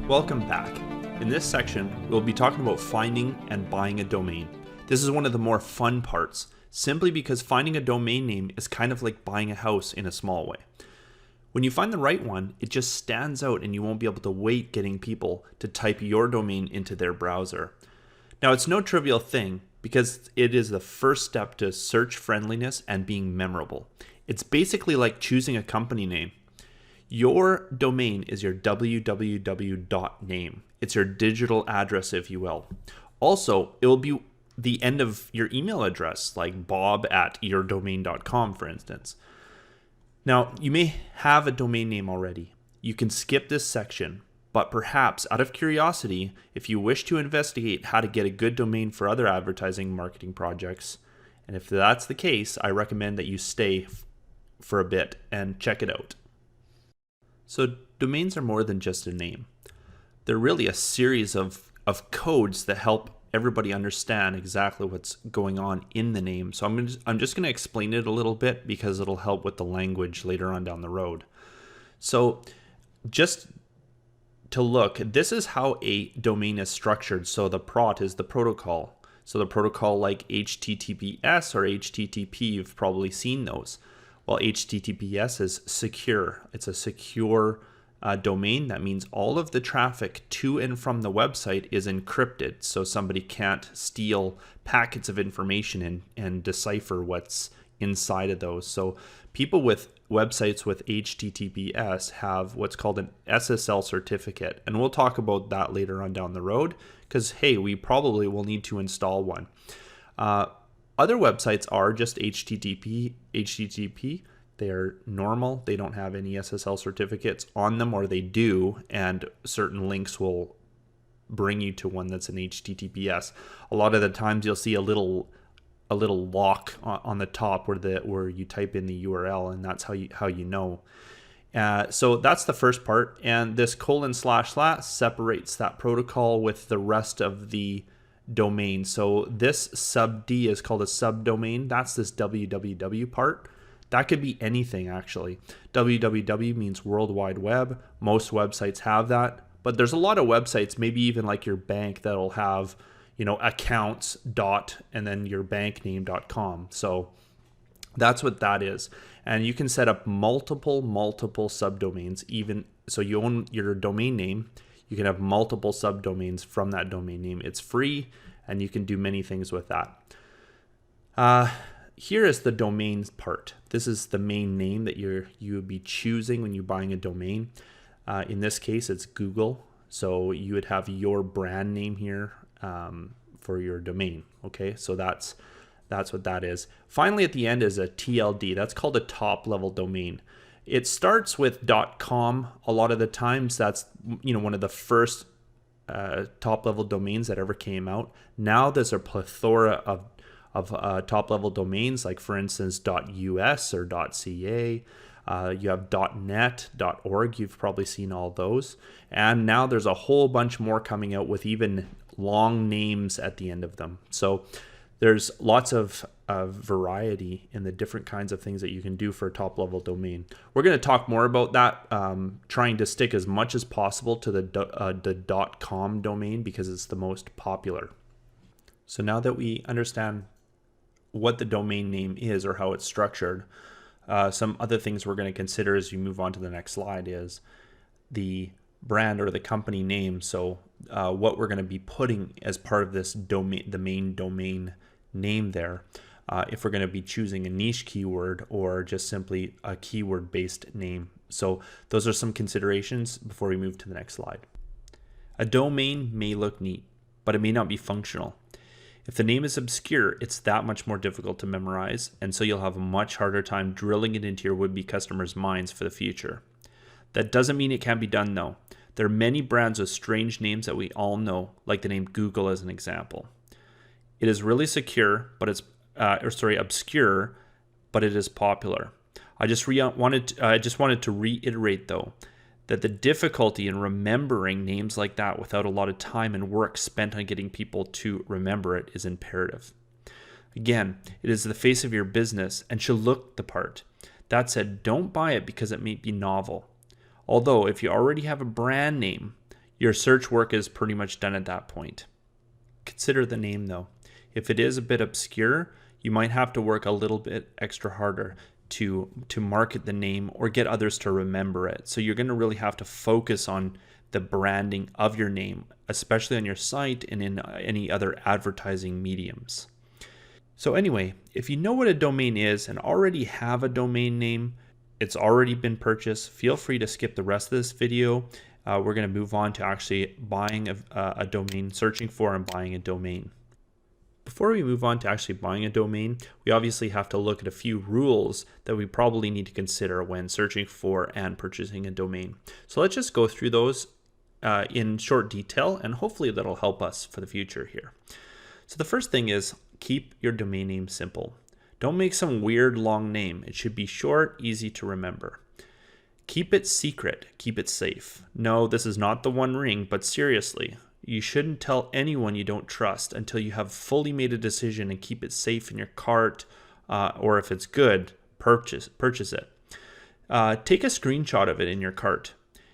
Welcome back. In this section, we'll be talking about finding and buying a domain. This is one of the more fun parts, simply because finding a domain name is kind of like buying a house in a small way. When you find the right one, it just stands out and you won't be able to wait getting people to type your domain into their browser. Now, it's no trivial thing because it is the first step to search friendliness and being memorable. It's basically like choosing a company name. Your domain is your www.name. It's your digital address, if you will. Also, it will be the end of your email address, like bob@yourdomain.com, for instance. Now, you may have a domain name already. You can skip this section, but perhaps out of curiosity, if you wish to investigate how to get a good domain for other advertising marketing projects, and if that's the case, I recommend that you stay for a bit and check it out. So domains are more than just a name. They're really a series of codes that help everybody understand exactly what's going on in the name. So I'm just going to explain it a little bit because it'll help with the language later on down the road. So just to look, this is how a domain is structured. So the prot is the protocol. So the protocol like HTTPS or HTTP, you've probably seen those. Well, HTTPS is secure. It's a secure domain. That means all of the traffic to and from the website is encrypted, so somebody can't steal packets of information and decipher what's inside of those. So people with websites with HTTPS have what's called an SSL certificate, and we'll talk about that later on down the road because, hey, we probably will need to install one. Other websites are just HTTP. They're normal. They don't have any SSL certificates on them, or they do, and certain links will bring you to one that's an HTTPS. A lot of the times you'll see a little lock on the top where you type in the URL, and that's how you know. So that's the first part, and this : separates that protocol with the rest of the domain. So this sub D is called a subdomain. That's this www part. That could be anything, actually. www means World Wide Web. Most websites have that, but there's a lot of websites, maybe even like your bank, that'll have, accounts dot and then your bank name.com. So that's what that is. And you can set up multiple subdomains. Even so, you own your domain name, you can have multiple subdomains from that domain name. It's free, and you can do many things with that. Here is the domain part. This is the main name that you would be choosing when you're buying a domain. In this case, it's Google. So you would have your brand name here for your domain. Okay, so that's what that is. Finally, at the end is a TLD. That's called a top-level domain. It starts with .com. A lot of the times that's one of the first top-level domains that ever came out. Now there's a plethora of top-level domains, like for instance .us or .ca. You have .net, .org. You've probably seen all those. And now there's a whole bunch more coming out with even long names at the end of them. So there's lots of variety in the different kinds of things that you can do for a top-level domain. We're going to talk more about that, trying to stick as much as possible to the .com domain because it's the most popular. So now that we understand what the domain name is or how it's structured, some other things we're going to consider as we move on to the next slide is the brand or the company name. So what we're going to be putting as part of this domain, the main domain name there, if we're going to be choosing a niche keyword or just simply a keyword based name. So those are some considerations before we move to the next slide. A domain may look neat, but it may not be functional. If the name is obscure, it's that much more difficult to memorize, and so you'll have a much harder time drilling it into your would-be customers' minds for the future. That doesn't mean it can't be done though. There are many brands with strange names that we all know, like the name Google as an example. It is really obscure, but it is popular. I just wanted to reiterate though that the difficulty in remembering names like that without a lot of time and work spent on getting people to remember it is imperative. Again, it is the face of your business and should look the part. That said, don't buy it because it may be novel. Although, if you already have a brand name, Your search work is pretty much done at that point. Consider the name though. If it is a bit obscure, you might have to work a little bit extra harder to market the name or get others to remember it. So you're going to really have to focus on the branding of your name, especially on your site and in any other advertising mediums. So anyway, if you know what a domain is and already have a domain name, it's already been purchased, feel free to skip the rest of this video. We're going to move on to actually buying a domain, searching for and buying a domain. Before we move on to actually buying a domain, we obviously have to look at a few rules that we probably need to consider when searching for and purchasing a domain. So let's just go through those in short detail, and hopefully that'll help us for the future here. So the first thing is keep your domain name simple. Don't make some weird long name. It should be short, easy to remember. Keep it secret, keep it safe. No, this is not the One Ring, but seriously, you shouldn't tell anyone you don't trust until you have fully made a decision, and keep it safe in your cart, or if it's good, purchase it. Take a screenshot of it in your cart.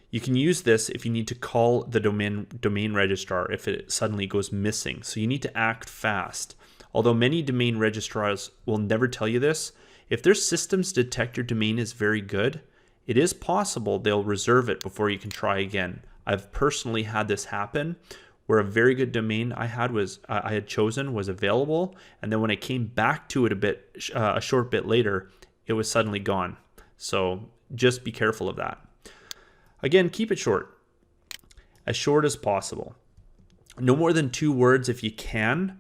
You can use this if you need to call the domain registrar if it suddenly goes missing. So you need to act fast. Although many domain registrars will never tell you this, if their systems detect your domain is very good, it is possible they'll reserve it before you can try again. I've personally had this happen where a very good domain I had chosen was available, and then when I came back to it a short bit later, it was suddenly gone. So just be careful of that. Again, keep it short, as short as possible. No more than 2 words if you can.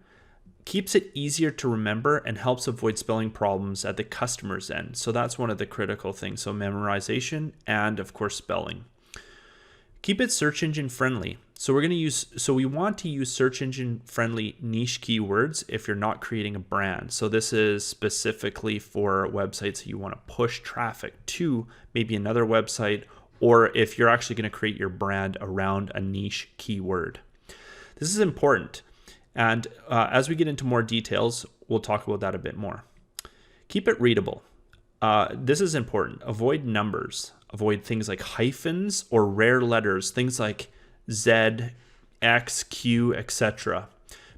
Keeps it easier to remember and helps avoid spelling problems at the customer's end. So that's one of the critical things. So memorization and of course spelling. Keep it search engine friendly. So we want to use search engine friendly niche keywords if you're not creating a brand. So this is specifically for websites that you want to push traffic to maybe another website, or if you're actually going to create your brand around a niche keyword. This is important. And as we get into more details, we'll talk about that a bit more. Keep it readable. This is important. Avoid numbers. Avoid things like hyphens or rare letters, things like Z, X, Q, etc.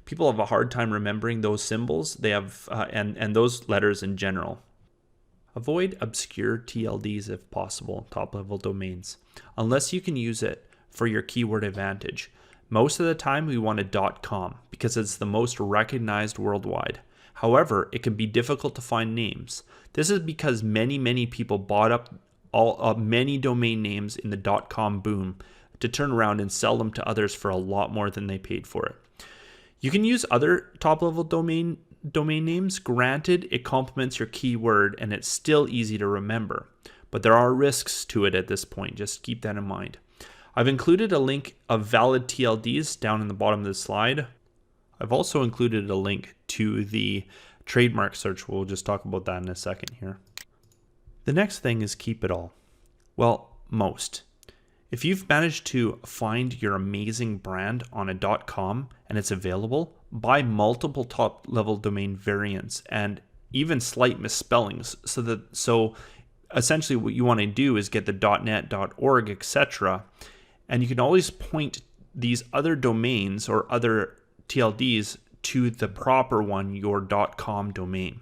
People have a hard time remembering those symbols. They have and those letters in general. Avoid obscure TLDs if possible, top-level domains, unless you can use it for your keyword advantage. Most of the time we want a .com because it's the most recognized worldwide. However, it can be difficult to find names. This is because many people bought up many domain names in the .com boom to turn around and sell them to others for a lot more than they paid for it. You can use other top-level domain names. Granted, it complements your keyword and it's still easy to remember, but there are risks to it at this point. Just keep that in mind. I've included a link of valid TLDs down in the bottom of the slide. I've also included a link to the trademark search. We'll just talk about that in a second here. The next thing is keep it all. Well, most. If you've managed to find your amazing brand on a .com and it's available, buy multiple top-level domain variants and even slight misspellings. So essentially what you want to do is get the .net, .org, etc. And you can always point these other domains or other TLDs to the proper one, your .com domain.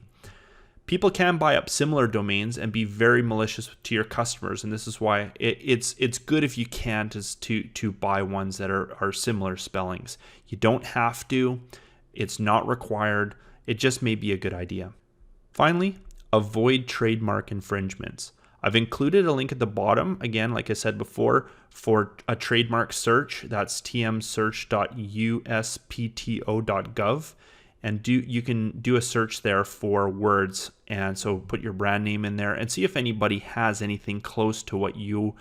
People can buy up similar domains and be very malicious to your customers, and this is why it's good if you can to buy ones that are similar spellings. You don't have to. It's not required. It just may be a good idea. Finally, avoid trademark infringements. I've included a link at the bottom, again, like I said before, for a trademark search. That's tmsearch.uspto.gov. And you can do a search there for words, and so put your brand name in there and see if anybody has anything close to what your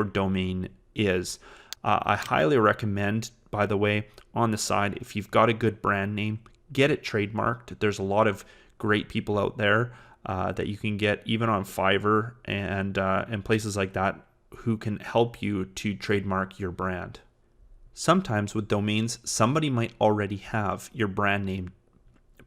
domain is. I highly recommend, by the way, on the side, if you've got a good brand name, get it trademarked. There's a lot of great people out there that you can get even on Fiverr and places like that who can help you to trademark your brand. Sometimes with domains, somebody might already have your brand name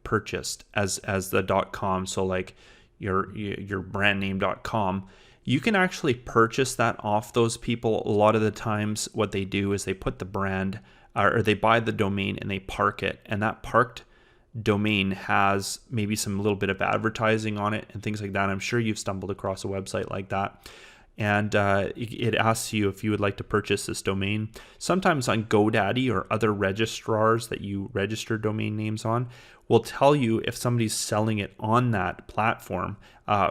purchased as the .com. So like your brandname.com, you can actually purchase that off those people. A lot of the times what they do is they put the brand or they buy the domain and they park it, and that parked domain has maybe some little bit of advertising on it and things like that. I'm sure you've stumbled across a website like that, and it asks you if you would like to purchase this domain. Sometimes on GoDaddy or other registrars that you register domain names on will tell you if somebody's selling it on that platform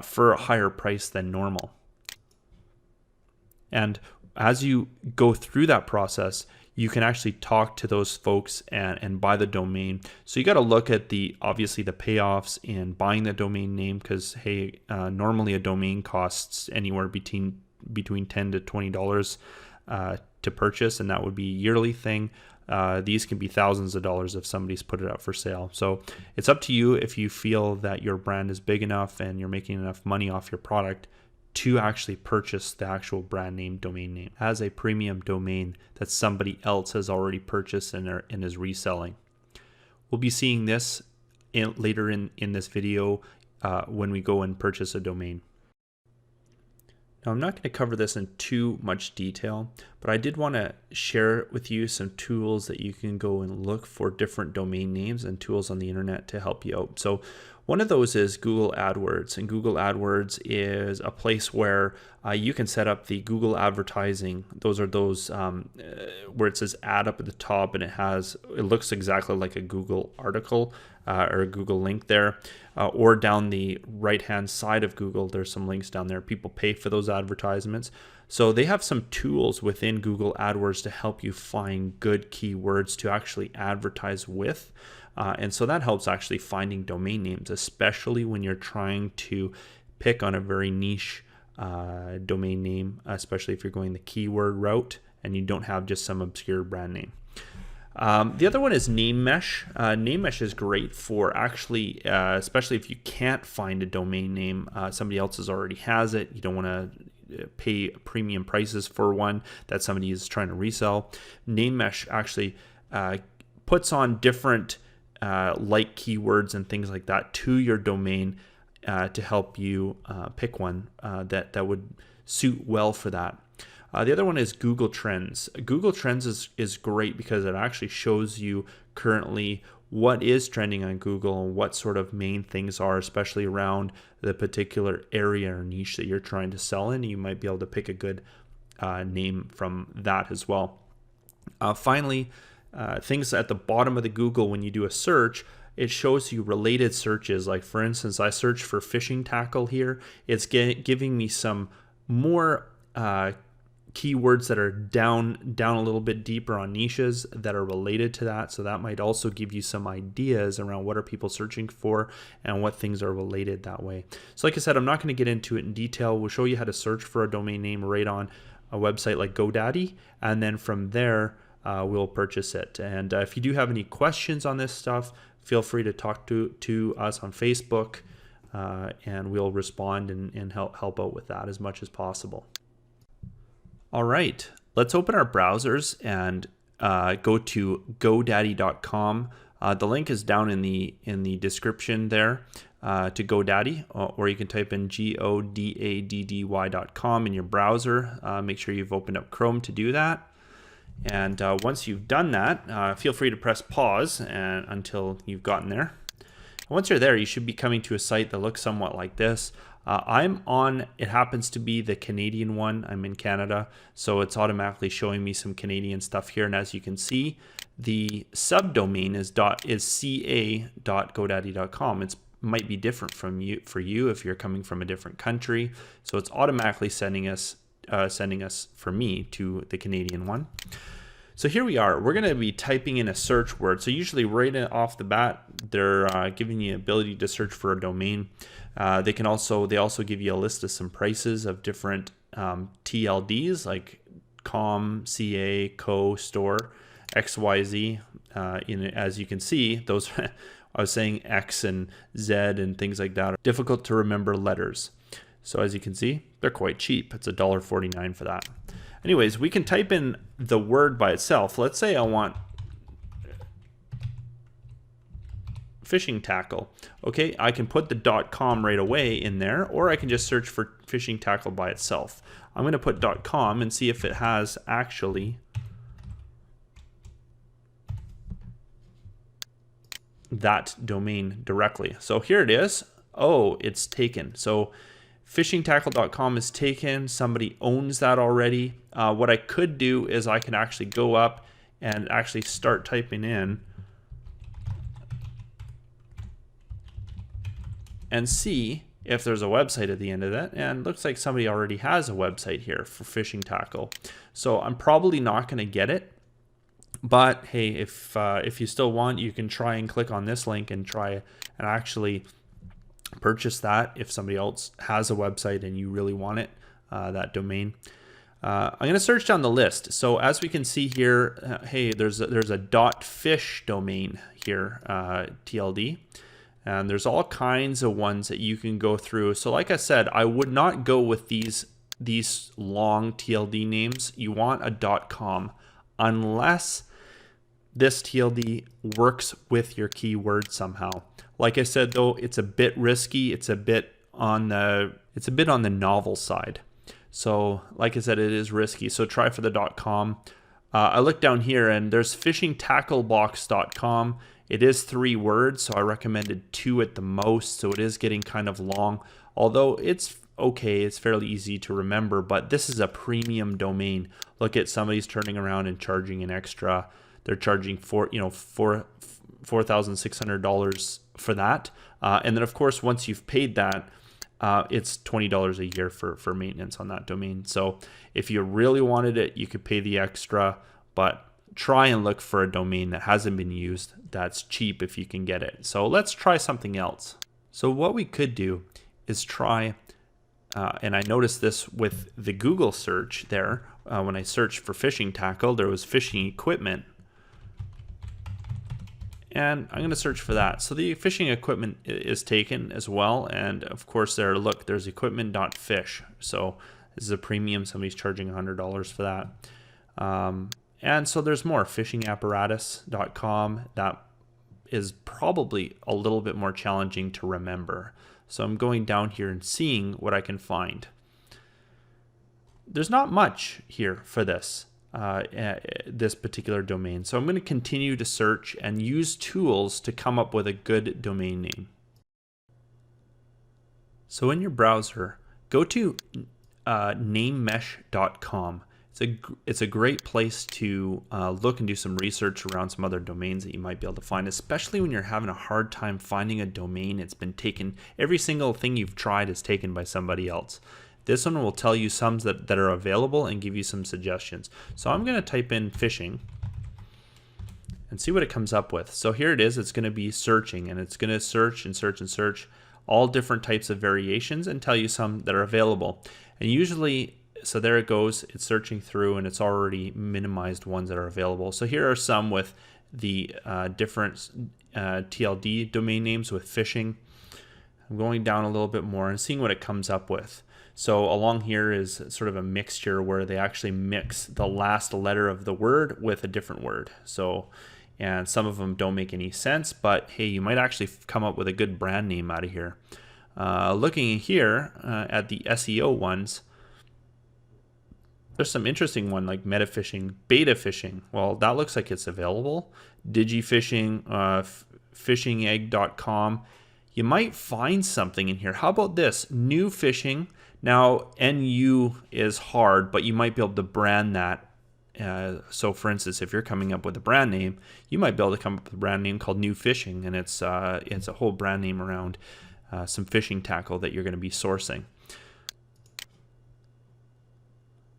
for a higher price than normal. And as you go through that process, you can actually talk to those folks and buy the domain. So you got to look at obviously the payoffs in buying the domain name, because hey, normally a domain costs anywhere between $10 to $20 to purchase, and that would be a yearly thing. These can be thousands of dollars if somebody's put it up for sale. So it's up to you if you feel that your brand is big enough and you're making enough money off your product to actually purchase the actual brand name domain name as a premium domain that somebody else has already purchased and is reselling. We'll be seeing this later in this video when we go and purchase a domain. Now, I'm not going to cover this in too much detail, but I did want to share with you some tools that you can go and look for different domain names and tools on the internet to help you out. So one of those is Google AdWords, and Google AdWords is a place where you can set up the Google advertising. Those are those where it says ad up at the top, and it looks exactly like a Google article or a Google link there, or down the right hand side of Google, there's some links down there. People pay for those advertisements. So they have some tools within Google AdWords to help you find good keywords to actually advertise with. And so that helps actually finding domain names, especially when you're trying to pick on a very niche domain name, especially if you're going the keyword route and you don't have just some obscure brand name. The other one is NameMesh. NameMesh is great for actually, especially if you can't find a domain name, somebody else already has it. You don't want to pay premium prices for one that somebody is trying to resell. NameMesh actually puts on different like keywords and things like that to your domain to help you pick one that would suit well for that. The other one is Google Trends. Google Trends is great because it actually shows you currently what is trending on Google and what sort of main things are, especially around the particular area or niche that you're trying to sell in. You might be able to pick a good name from that as well. Finally, things at the bottom of the Google, when you do a search, it shows you related searches. Like for instance, I searched for fishing tackle here. It's giving me some more keywords that are down a little bit deeper on niches that are related to that. So that might also give you some ideas around what are people searching for and what things are related that way. So like I said, I'm not going to get into it in detail. We'll show you how to search for a domain name right on a website like GoDaddy, and then from there we'll purchase it. And if you do have any questions on this stuff, feel free to talk to us on Facebook, and we'll respond and help out with that as much as possible. All right, let's open our browsers and go to GoDaddy.com. The link is down in the description there to GoDaddy, or you can type in GODADDY.com in your browser. Make sure you've opened up Chrome to do that. And once you've done that, feel free to press pause until you've gotten there. Once you're there, you should be coming to a site that looks somewhat like this. I'm on, it happens to be the Canadian one. I'm in Canada, so it's automatically showing me some Canadian stuff here. And as you can see, the subdomain is ca.godaddy.com. It might be different for you if you're coming from a different country. So it's automatically sending us for me to the Canadian one. So here we are. We're going to be typing in a search word. So usually right off the bat, they're giving you the ability to search for a domain. They also give you a list of some prices of different TLDs like com, ca, co, store, xyz. As you can see, those I was saying X and Z and things like that are difficult to remember letters. So as you can see, they're quite cheap. It's $1.49 for that. Anyways, we can type in the word by itself. Let's say I want fishing tackle. Okay, I can put the .com right away in there, or I can just search for fishing tackle by itself. I'm going to put .com and see if it has actually that domain directly. So here it is. Oh, it's taken. So fishingtackle.com is taken. Somebody owns that already. What I could do is I can actually go up and actually start typing in and see if there's a website at the end of that. And it looks like somebody already has a website here for Fishing Tackle. So I'm probably not going to get it. But hey, if you still want, you can try and click on this link and try and actually purchase that if somebody else has a website and you really want it, that domain. I'm going to search down the list. So as we can see here, hey, there's a .fish domain here, TLD. And there's all kinds of ones that you can go through. So like I said, I would not go with these long TLD names. You want a .com unless this TLD works with your keyword somehow. Like I said, though, it's a bit risky. It's a bit on the novel side. So like I said, it is risky. So try for the .com. I looked down here and there's fishingtacklebox.com. It is 3 words, so I recommended 2 at the most. So it is getting kind of long, although it's okay. It's fairly easy to remember, but this is a premium domain. Look at somebody's turning around and charging an extra. They're charging $4,600 for that. And then of course, once you've paid that, it's $20 a year for maintenance on that domain. So if you really wanted it, you could pay the extra, but try and look for a domain that hasn't been used that's cheap if you can get it. So let's try something else. So what we could do is try, and I noticed this with the Google search there, when I searched for fishing tackle, there was fishing equipment. And I'm going to search for that. So the fishing equipment is taken as well. And of course there's equipment.fish. So this is a premium. Somebody's charging $100 for that. And so there's more, fishingapparatus.com. That is probably a little bit more challenging to remember. So I'm going down here and seeing what I can find. There's not much here for this particular domain. So I'm going to continue to search and use tools to come up with a good domain name. So in your browser, go to namemesh.com. It's a great place to look and do some research around some other domains that you might be able to find, especially when you're having a hard time finding a domain. It's been taken, every single thing you've tried is taken by somebody else. This one will tell you some that are available and give you some suggestions. So I'm going to type in fishing and see what it comes up with. So here it is. It's going to be searching, and it's going to search and search and search all different types of variations and tell you some that are available. And usually, so there it goes. It's searching through and it's already minimized ones that are available. So here are some with the different TLD domain names with fishing. I'm going down a little bit more and seeing what it comes up with. So along here is sort of a mixture where they actually mix the last letter of the word with a different word. So, and some of them don't make any sense, but hey, you might actually come up with a good brand name out of here. Looking here at the SEO ones, there's some interesting one like meta fishing, beta fishing. Well, that looks like it's available. Digifishing, fishinegg.com. You might find something in here. How about this? New fishing. Now, NU is hard, but you might be able to brand that. So for instance, if you're coming up with a brand name, you might be able to come up with a brand name called New Fishing, and it's a whole brand name around some fishing tackle that you're going to be sourcing.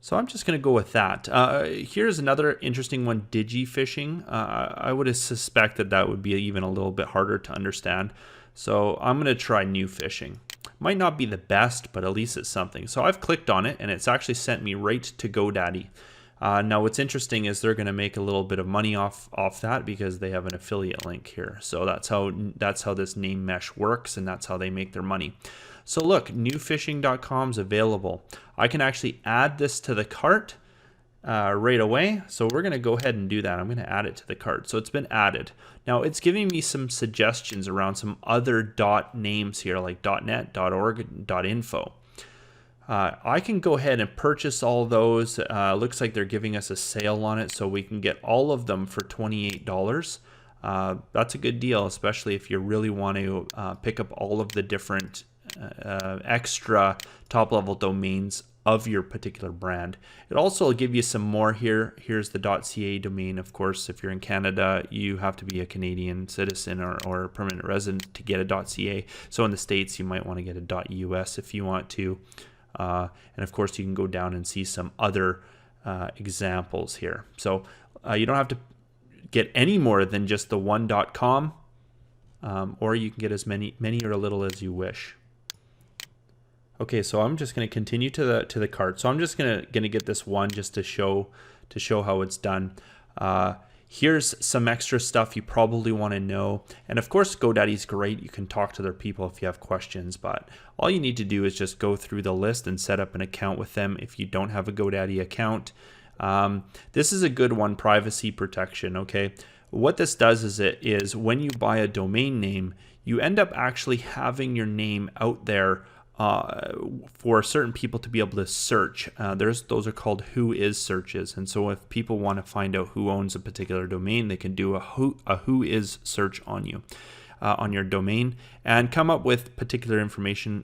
So I'm just going to go with that. Here's another interesting one, Digifishing. I would have suspected that would be even a little bit harder to understand. So I'm going to try New Fishing. Might not be the best, but at least it's something. So I've clicked on it and it's actually sent me right to GoDaddy. Now what's interesting is they're going to make a little bit of money off that because they have an affiliate link here. So that's how this name mesh works, and that's how they make their money. So look, newfishing.com is available. I can actually add this to the cart. right away. So we're going to go ahead and do that. I'm going to add it to the cart. So it's been added. Now it's giving me some suggestions around some other .names here, like .net, .org, .info. I can go ahead and purchase all those. Looks like they're giving us a sale on it, so we can get all of them for $28. That's a good deal, especially if you really want to pick up all of the different extra top-level domains of your particular brand. It also will give you some more here. Here's the .ca domain. Of course, if you're in Canada, you have to be a Canadian citizen or a permanent resident to get a .ca. So in the States, you might want to get a .us if you want to. And of course, you can go down and see some other examples here. So you don't have to get any more than just the one .com, or you can get as many or a little as you wish. Okay, so I'm just going to continue to the cart. So I'm just going to get this one just to show how it's done. Here's some extra stuff you probably want to know. And of course, GoDaddy's great. You can talk to their people if you have questions, but all you need to do is just go through the list and set up an account with them if you don't have a GoDaddy account. This is a good one, privacy protection, okay? What this does is when you buy a domain name, you end up actually having your name out there for certain people to be able to search. Those are called who is searches, and so if people want to find out who owns a particular domain, they can do a who is search on you, on your domain, and come up with particular information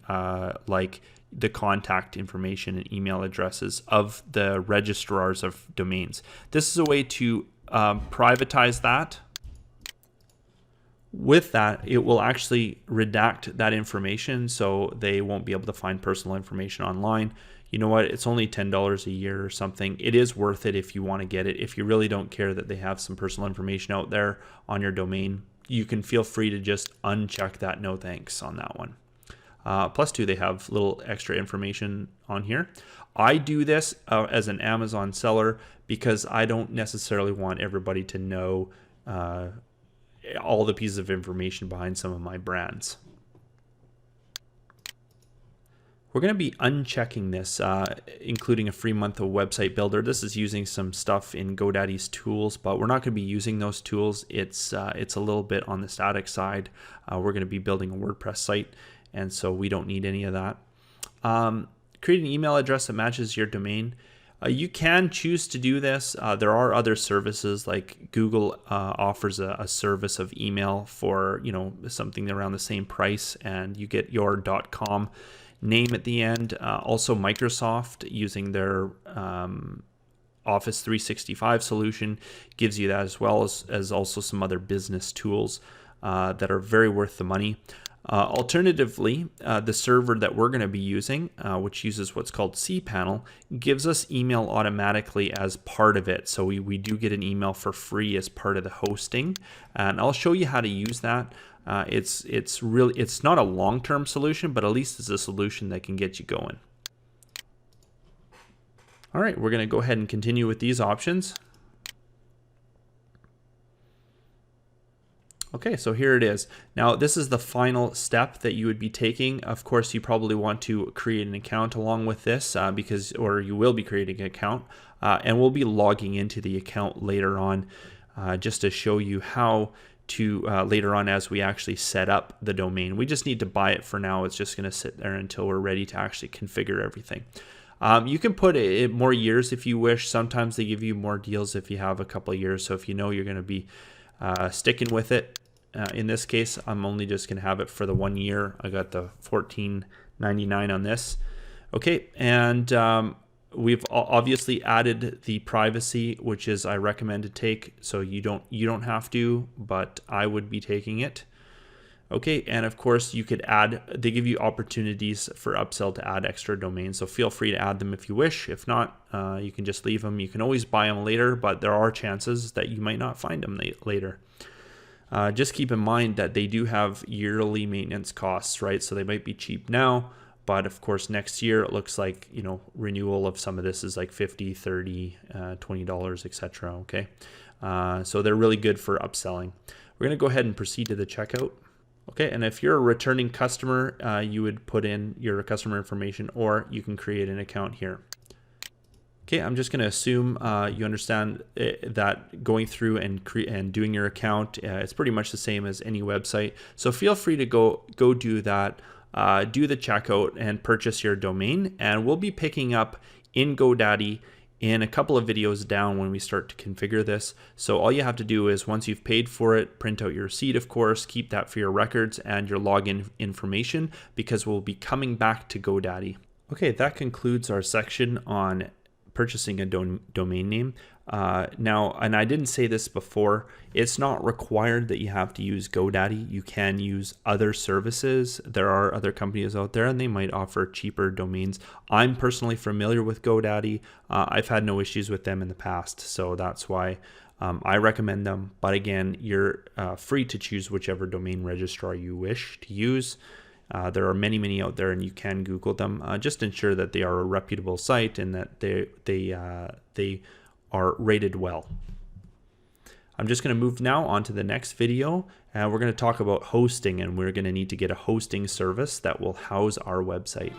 like the contact information and email addresses of the registrars of domains. This is a way to privatize that. With that, it will actually redact that information, so they won't be able to find personal information online. You know what? It's only $10 a year or something. It is worth it if you want to get it. If you really don't care that they have some personal information out there on your domain, you can feel free to just uncheck that no thanks on that one. Plus two, they have little extra information on here. I do this as an Amazon seller because I don't necessarily want everybody to know all the pieces of information behind some of my brands. We're going to be unchecking this, including a free month of website builder. This is using some stuff in GoDaddy's tools, but we're not going to be using those tools. It's a little bit on the static side. We're going to be building a WordPress site, and so we don't need any of that. Create an email address that matches your domain. You can choose to do this. There are other services, like Google offers a service of email for something around the same price, and you get your .com name at the end. Also, Microsoft, using their Office 365 solution, gives you that, as well as also some other business tools that are very worth the money. Alternatively, the server that we're going to be using, which uses what's called cPanel, gives us email automatically as part of it. So we do get an email for free as part of the hosting, and I'll show you how to use that. It's not a long-term solution, but at least it's a solution that can get you going. All right, we're going to go ahead and continue with these options. Okay, so here it is. Now, this is the final step that you would be taking. Of course, you probably want to create an account along with this or you will be creating an account, and we'll be logging into the account later on just to show you how to later on as we actually set up the domain. We just need to buy it for now. It's just going to sit there until we're ready to actually configure everything. You can put it more years if you wish. Sometimes they give you more deals if you have a couple of years. So if you know you're going to be sticking with it, in this case, I'm only just going to have it for the 1 year. I got the $14.99 on this. Okay, and we've obviously added the privacy, which is I recommend to take. So you don't have to, but I would be taking it. Okay, and of course you could add. They give you opportunities for upsell to add extra domains, so feel free to add them if you wish. If not, you can just leave them. You can always buy them later, but there are chances that you might not find them later. Just keep in mind that they do have yearly maintenance costs, right? So they might be cheap now, but of course next year it looks like renewal of some of this is like $50, $30, $20, etc. Okay, so they're really good for upselling. We're going to go ahead and proceed to the checkout. Okay, and if you're a returning customer, you would put in your customer information, or you can create an account here. Okay, I'm just going to assume you understand that going through and doing your account, it's pretty much the same as any website. So feel free to go do that, do the checkout and purchase your domain. And we'll be picking up in GoDaddy in a couple of videos down when we start to configure this. So all you have to do is, once you've paid for it, print out your receipt, of course, keep that for your records and your login information, because we'll be coming back to GoDaddy. Okay, that concludes our section on purchasing a domain name. Now, and I didn't say this before, it's not required that you have to use GoDaddy. You can use other services. There are other companies out there and they might offer cheaper domains. I'm personally familiar with GoDaddy. I've had no issues with them in the past, so that's why I recommend them. But again, you're free to choose whichever domain registrar you wish to use. There are many out there, and you can Google them. Just ensure that they are a reputable site and that they are rated well. I'm just going to move now on to the next video, and we're going to talk about hosting, and we're going to need to get a hosting service that will house our website.